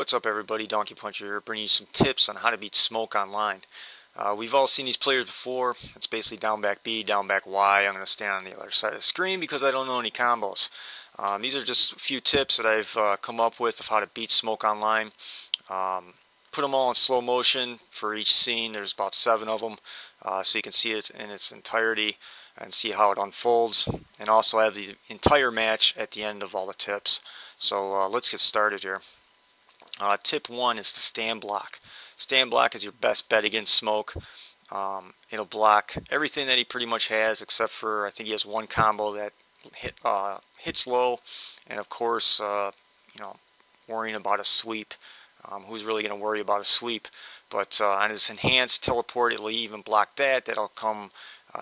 What's up everybody, Donkey Puncher here, bringing you some tips on how to beat smoke online. We've all seen these players before. It's basically down back B, down back Y. I'm going to stand on the other side of the screen because I don't know any combos. These are just a few tips that I've come up with of how to beat smoke online. Put them all in slow motion for each scene. There's about 7 of them, so you can see it in its entirety and see how it unfolds, and also have the entire match at the end of all the tips. So let's get started here. Tip 1 is to stand block. Stand block is your best bet against smoke. It'll block everything that he pretty much has, except for I think he has one combo that hits low, and of course, worrying about a sweep. Who's really going to worry about a sweep? But on his enhanced teleport, it'll even block that. That'll come.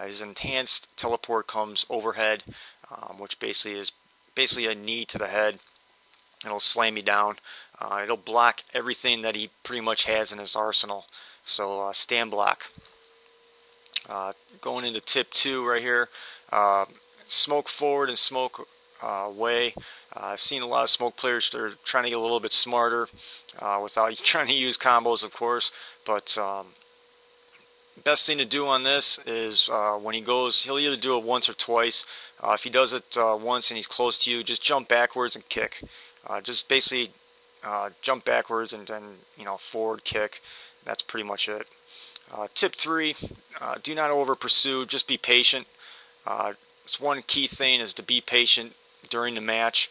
His enhanced teleport comes overhead, which basically is a knee to the head. It'll slam you down. It'll block everything that he pretty much has in his arsenal. So stand block. Going into tip 2 right here. Smoke forward and smoke away. I've seen a lot of smoke players that are trying to get a little bit smarter without trying to use combos, of course. But best thing to do on this is when he goes, he'll either do it once or twice. If he does it once and he's close to you, just jump backwards and kick. Just basically jump backwards and then forward kick. That's pretty much it. Tip 3: do not over pursue. Just be patient. It's one key thing is to be patient during the match.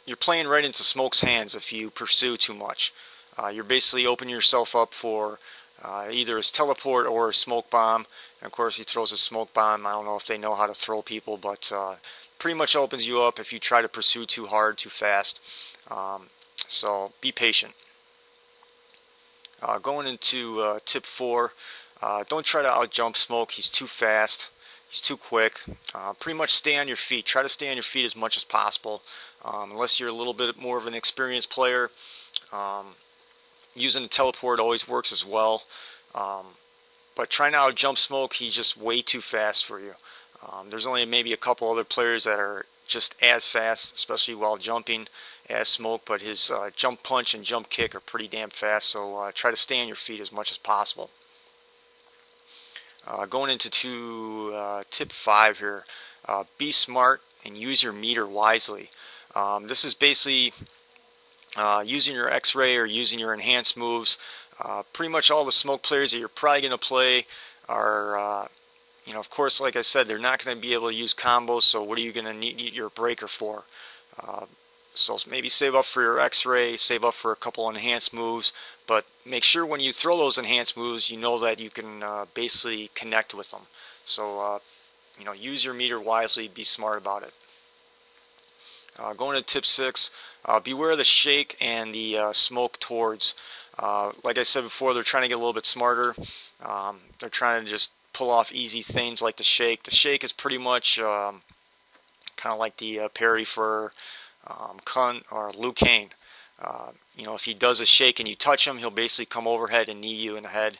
You're playing right into smoke's hands if you pursue too much. You're basically opening yourself up for either his teleport or his smoke bomb. And of course, he throws a smoke bomb. I don't know if they know how to throw people, but pretty much opens you up if you try to pursue too hard, too fast. So be patient. Going into tip 4, don't try to out-jump smoke. He's too fast. He's too quick. Pretty much stay on your feet. Try to stay on your feet as much as possible. Unless you're a little bit more of an experienced player, using the teleport always works as well. But trying to out-jump smoke, he's just way too fast for you. There's only maybe a couple other players that are just as fast, especially while jumping, as smoke, but his jump punch and jump kick are pretty damn fast, so try to stay on your feet as much as possible. Going into tip 5 here, be smart and use your meter wisely. This is basically using your X-ray or using your enhanced moves. Pretty much all the smoke players that you're probably going to play are of course, like I said, they're not going to be able to use combos, so what are you going to need your breaker for? So maybe save up for your X-ray, save up for a couple enhanced moves, but make sure when you throw those enhanced moves, you know that you can basically connect with them. So, use your meter wisely, be smart about it. Going to tip 6, beware of the shake and the smoke towards. Like I said before, they're trying to get a little bit smarter. They're trying to just pull off easy things like the shake. The shake is pretty much kind of like the parry for Kun or Liu Kang. If he does a shake and you touch him, he'll basically come overhead and knee you in the head.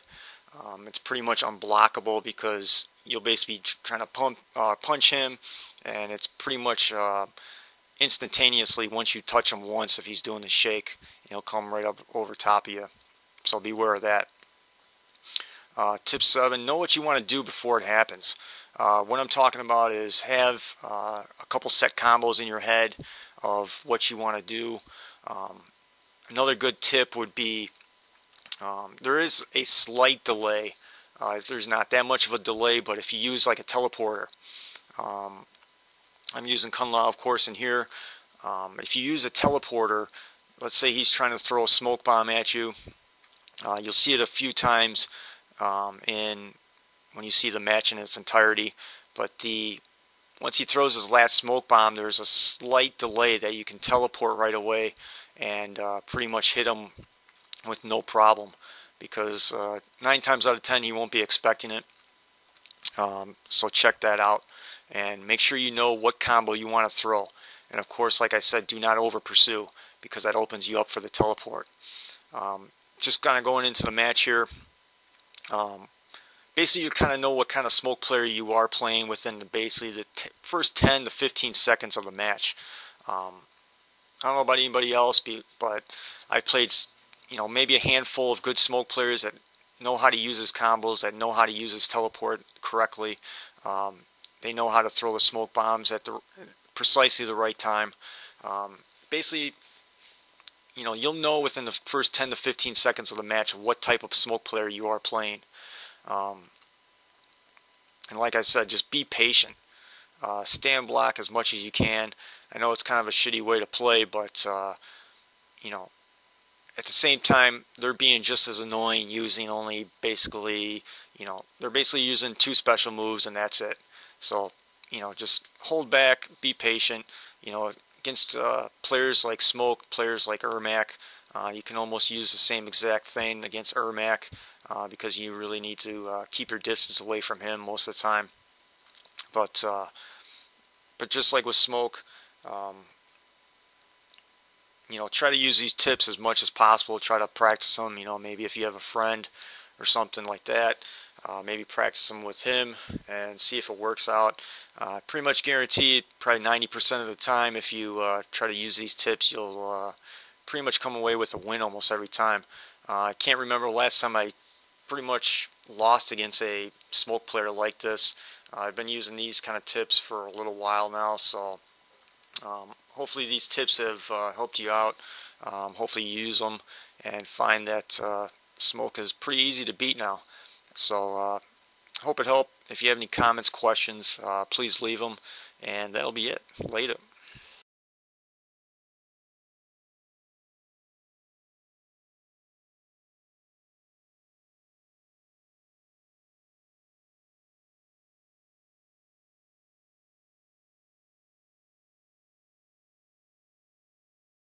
It's pretty much unblockable because you'll basically be trying to punch him, and it's pretty much instantaneously once you touch him once if he's doing the shake. He'll come right up over top of you. So beware of that. Tip 7, know what you want to do before it happens. What I'm talking about is have a couple set combos in your head of what you want to do. Another good tip would be there is a slight delay. There's not that much of a delay, but if you use like a teleporter, I'm using Kun Lao, of course, in here. If you use a teleporter, let's say he's trying to throw a smoke bomb at you, you'll see it a few times when you see the match in its entirety, but once he throws his last smoke bomb, there's a slight delay that you can teleport right away and pretty much hit him with no problem, because 9 times out of 10 he won't be expecting it. So check that out and make sure you know what combo you want to throw, and of course, like I said, do not over pursue because that opens you up for the teleport. Just kind of going into the match here. Basically, you kind of know what kind of smoke player you are playing within basically the first 10 to 15 seconds of the match. I don't know about anybody else, but I played, maybe a handful of good smoke players that know how to use his combos, that know how to use his teleport correctly. They know how to throw the smoke bombs at precisely the right time. Basically, you'll know within the first 10 to 15 seconds of the match what type of smoke player you are playing. And like I said, just be patient. Stand block as much as you can. I know it's kind of a shitty way to play, but you know, at the same time, they're being just as annoying using only basically, they're basically using 2 special moves and that's it. So, just hold back, be patient. Against players like Smoke, players like Ermac, you can almost use the same exact thing against Ermac because you really need to keep your distance away from him most of the time. But just like with Smoke, try to use these tips as much as possible. Try to practice them. Maybe if you have a friend or something like that, maybe practice them with him and see if it works out. Pretty much guaranteed, probably 90% of the time, if you try to use these tips, you'll pretty much come away with a win almost every time. I can't remember the last time I pretty much lost against a smoke player like this. I've been using these kind of tips for a little while now, so hopefully these tips have helped you out. Hopefully you use them and find that Smoke is pretty easy to beat now. So hope it helped. If you have any comments, questions, please leave them, and that'll be it. Later.